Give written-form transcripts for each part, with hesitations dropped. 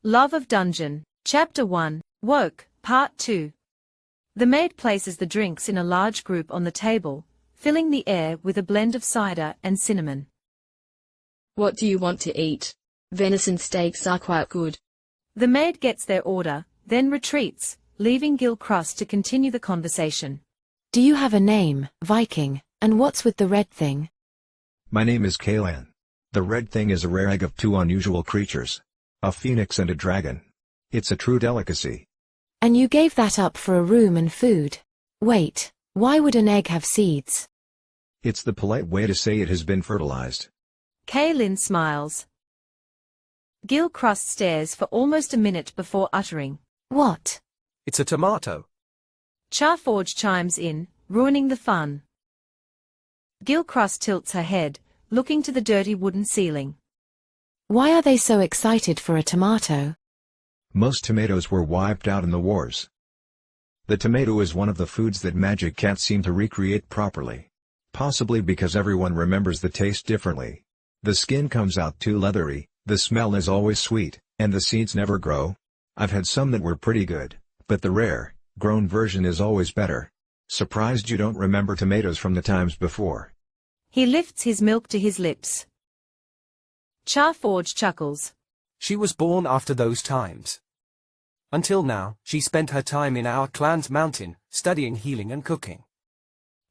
Love of Dungeon, Chapter 1, Woke, Part 2. The maid places the drinks in a large group on the table, filling the air with a blend of cider and cinnamon. What do you want to eat? Venison steaks are quite good. The maid gets their order, then retreats, leaving Gillcrust to continue the conversation. Do you have a name, Viking, and what's with the red thing? My name is Calean. The red thing is a rare egg of two unusual creatures. A phoenix and a dragon. It's a true delicacy. And you gave that up for a room and food? Wait, why would an egg have seeds? It's the polite way to say it has been fertilized. Calean smiles. Gillcrust stares for almost a minute before uttering, "What?" It's a tomato. Charforge chimes in, ruining the fun. Gillcrust tilts her head, looking to the dirty wooden ceiling. Why are they so excited for a tomato? Most tomatoes were wiped out in the wars. The tomato is one of the foods that magic can't seem to recreate properly. Possibly because everyone remembers the taste differently. The skin comes out too leathery, the smell is always sweet, and the seeds never grow. I've had some that were pretty good, but the rare, grown version is always better. Surprised you don't remember tomatoes from the times before. He lifts his milk to his lips. Charforge chuckles. She was born after those times. Until now, she spent her time in our clan's mountain, studying healing and cooking.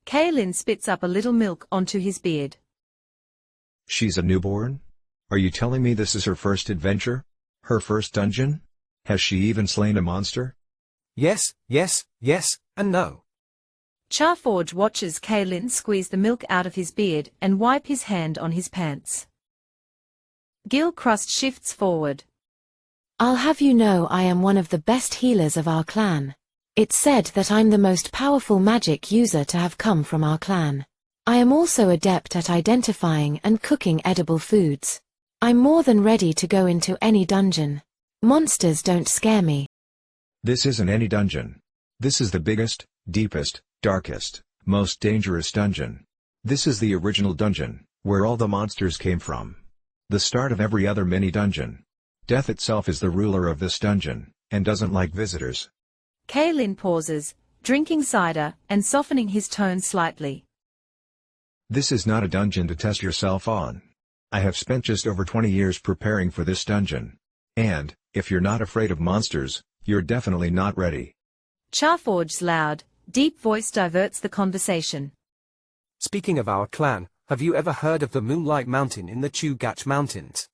Calean spits up a little milk onto his beard. She's a newborn? Are you telling me this is her first adventure? Her first dungeon? Has she even slain a monster? Yes, and no. Charforge watches Calean squeeze the milk out of his beard and wipe his hand on his pants. Gillcrust shifts forward. I'll have you know I am one of the best healers of our clan. It's said that I'm the most powerful magic user to have come from our clan. I am also adept at identifying and cooking edible foods. I'm more than ready to go into any dungeon. Monsters don't scare me. This isn't any dungeon. This is the biggest, deepest, darkest, most dangerous dungeon. This is the original dungeon, where all the monsters came from. The start of every other mini-dungeon. Death itself is the ruler of this dungeon, and doesn't like visitors. Calean pauses, drinking cider and softening his tone slightly. This is not a dungeon to test yourself on. I have spent just over 20 years preparing for this dungeon. And, if you're not afraid of monsters, you're definitely not ready. Charforge's loud, deep voice diverts the conversation. Speaking of our clan, have you ever heard of the Moonlight Mountain in the Chugach Mountains?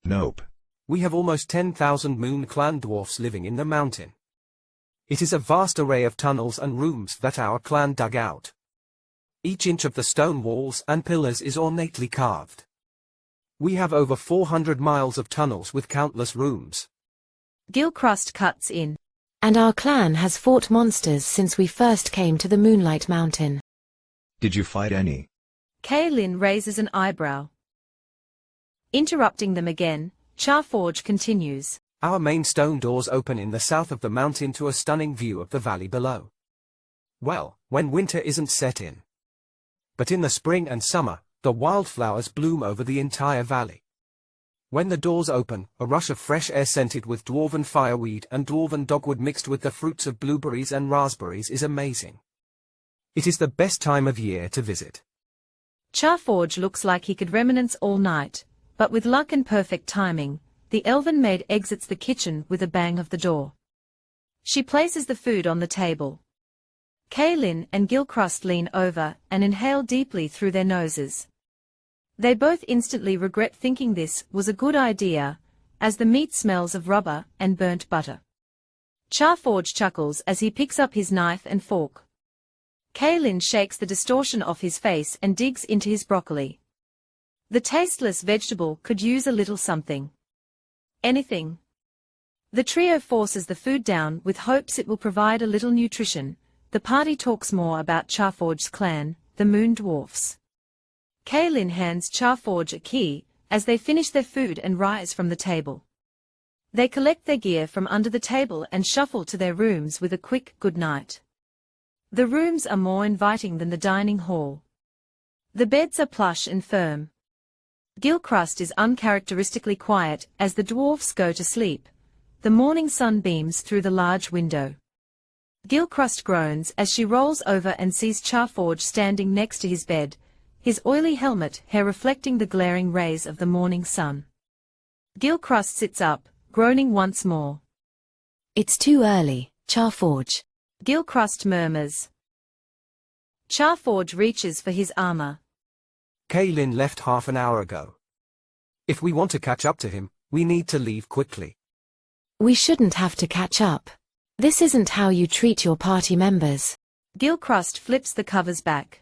Nope. We have almost 10,000 Moon clan dwarfs living in the mountain. It is a vast array of tunnels and rooms that our clan dug out. Each inch of the stone walls and pillars is ornately carved. We have over 400 miles of tunnels with countless rooms. Gillcrust cuts in. And our clan has fought monsters since we first came to the Moonlight Mountain. Did you fight any? Calean raises an eyebrow. Interrupting them again, Charforge continues. Our main stone doors open in the south of the mountain to a stunning view of the valley below. Well, when winter isn't set in. But in the spring and summer, the wildflowers bloom over the entire valley. When the doors open, a rush of fresh air scented with dwarven fireweed and dwarven dogwood mixed with the fruits of blueberries and raspberries is amazing. It is the best time of year to visit. Charforge looks like he could reminisce all night, but with luck and perfect timing, the elven maid exits the kitchen with a bang of the door. She places the food on the table. Calean and Gillcrust lean over and inhale deeply through their noses. They both instantly regret thinking this was a good idea, as the meat smells of rubber and burnt butter. Charforge chuckles as he picks up his knife and fork. Calean shakes the distortion off his face and digs into his broccoli. The tasteless vegetable could use a little something. Anything. The trio forces the food down with hopes it will provide a little nutrition. The party talks more about Charforge's clan, the Moon Dwarfs. Calean hands Charforge a key, as they finish their food and rise from the table. They collect their gear from under the table and shuffle to their rooms with a quick good night. The rooms are more inviting than the dining hall. The beds are plush and firm. Gillcrust is uncharacteristically quiet as the dwarfs go to sleep. The morning sun beams through the large window. Gillcrust groans as she rolls over and sees Charforge standing next to his bed, his oily helmet hair reflecting the glaring rays of the morning sun. Gillcrust sits up, groaning once more. It's too early, Charforge. Gillcrust murmurs. Charforge reaches for his armor. Calean left half an hour ago. If we want to catch up to him, we need to leave quickly. We shouldn't have to catch up. This isn't how you treat your party members. Gillcrust flips the covers back.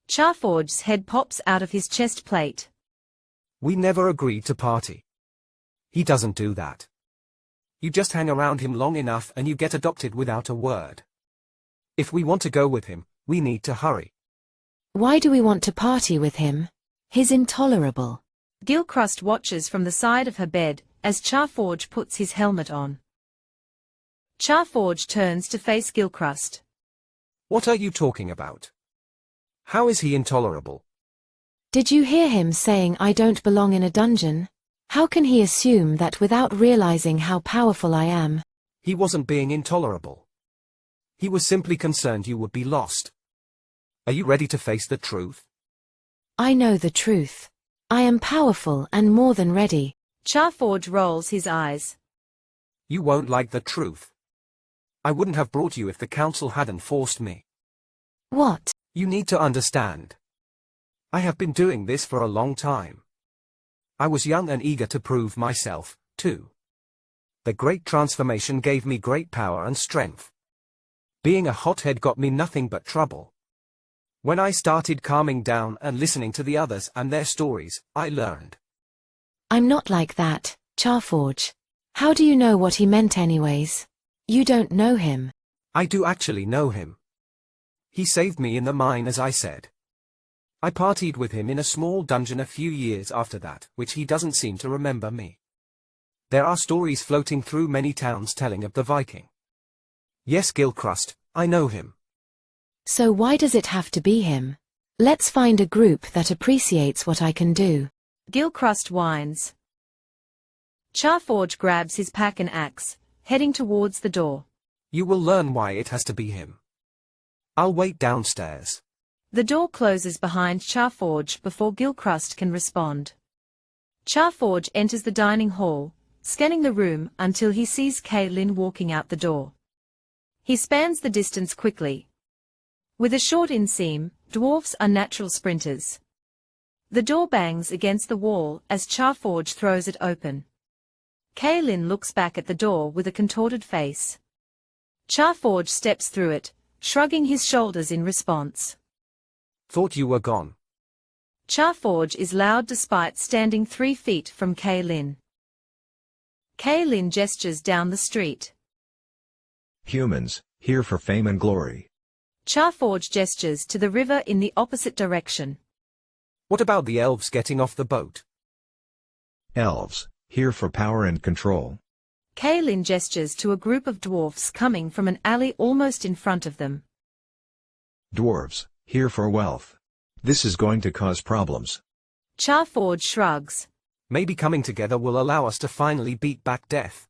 Charforge's head pops out of his chest plate. We never agreed to party. He doesn't do that. You just hang around him long enough and you get adopted without a word. If we want to go with him, we need to hurry. Why do we want to party with him? He's intolerable. Gillcrust watches from the side of her bed as Charforge puts his helmet on. Charforge turns to face Gillcrust. What are you talking about? How is he intolerable? Did you hear him saying I don't belong in a dungeon? How can he assume that without realizing how powerful I am? He wasn't being intolerable. He was simply concerned you would be lost. Are you ready to face the truth? I know the truth. I am powerful and more than ready. Charforge rolls his eyes. You won't like the truth. I wouldn't have brought you if the council hadn't forced me. What? You need to understand. I have been doing this for a long time. I was young and eager to prove myself, too. The great transformation gave me great power and strength. Being a hothead got me nothing but trouble. When I started calming down and listening to the others and their stories, I learned. I'm not like that, Charforge. How do you know what he meant anyways? You don't know him. I do actually know him. He saved me in the mine, as I said. I partied with him in a small dungeon a few years after that, which he doesn't seem to remember me. There are stories floating through many towns telling of the Viking. Yes, Gillcrust, I know him. So why does it have to be him? Let's find a group that appreciates what I can do. Gillcrust whines. Charforge grabs his pack and axe, heading towards the door. You will learn why it has to be him. I'll wait downstairs. The door closes behind Charforge before Gillcrust can respond. Charforge enters the dining hall, scanning the room until he sees Calean walking out the door. He spans the distance quickly. With a short inseam, dwarfs are natural sprinters. The door bangs against the wall as Charforge throws it open. Calean looks back at the door with a contorted face. Charforge steps through it, shrugging his shoulders in response. Thought you were gone. Charforge is loud despite standing 3 feet from Calean. Calean gestures down the street. Humans, here for fame and glory. Charforge gestures to the river in the opposite direction. What about the elves getting off the boat? Elves, here for power and control. Calean gestures to a group of dwarfs coming from an alley almost in front of them. Dwarves, here for wealth. This is going to cause problems. Charforge shrugs. Maybe coming together will allow us to finally beat back death.